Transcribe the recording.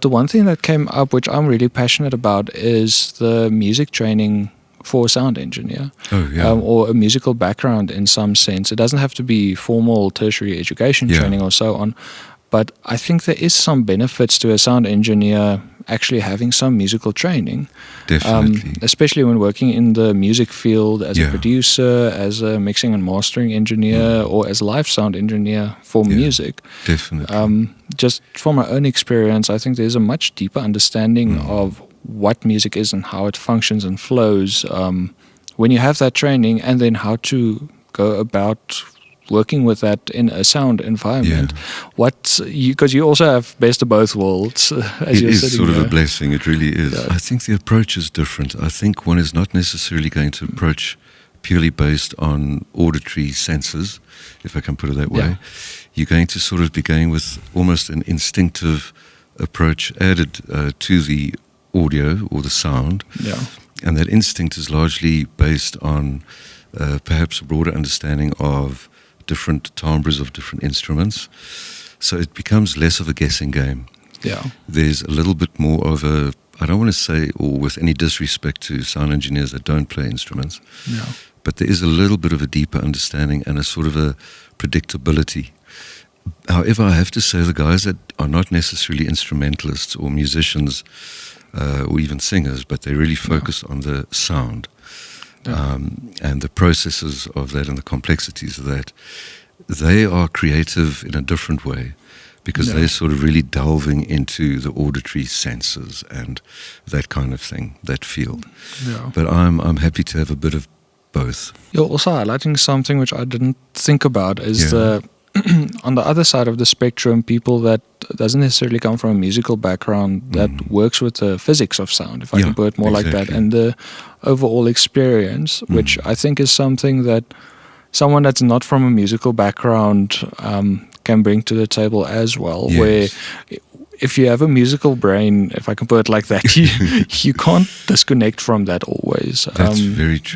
The one thing that came up, which I'm really passionate about, is the music training for a sound engineer, Oh, yeah. or a musical background in some sense. It doesn't have to be formal tertiary education Yeah. training or so on, but I think there is some benefits to a sound engineer actually having some musical training, Definitely. especially when working in the music field as a Yeah. producer, as a mixing and mastering engineer, or as a live sound engineer for Yeah. music. Definitely. Just from my own experience, I think there's a much deeper understanding of what music is and how it functions and flows when you have that training, and then how to go about working with that in a sound environment. Because you also have best of both worlds as It you're is sitting sort of there. a blessing, it really is. Yeah. I think the approach is different. I think one is not necessarily going to approach purely based on auditory senses, if I can put it that way. Yeah. You're going to sort of be going with almost an instinctive approach added to the audio or the sound. Yeah. And that instinct is largely based on perhaps a broader understanding of different timbres of different instruments. So it becomes less of a guessing game. Yeah. There's a little bit more of a, I don't want to say, or with any disrespect to sound engineers that don't play instruments, Yeah. but there is a little bit of a deeper understanding and a sort of a predictability. However, I have to say the guys that are not necessarily instrumentalists or musicians or even singers, but they really focus on the sound and the processes of that and the complexities of that. They are creative in a different way because they're sort of really delving into the auditory senses and that kind of thing, that field. Yeah. But I'm happy to have a bit of both. You're also highlighting something which I didn't think about is the on the other side of the spectrum, people that doesn't necessarily come from a musical background that works with the physics of sound, if I can put it more like that, and the overall experience, which I think is something that someone that's not from a musical background can bring to the table as well, where if you have a musical brain, if I can put it like that, you can't disconnect from that always. That's very true.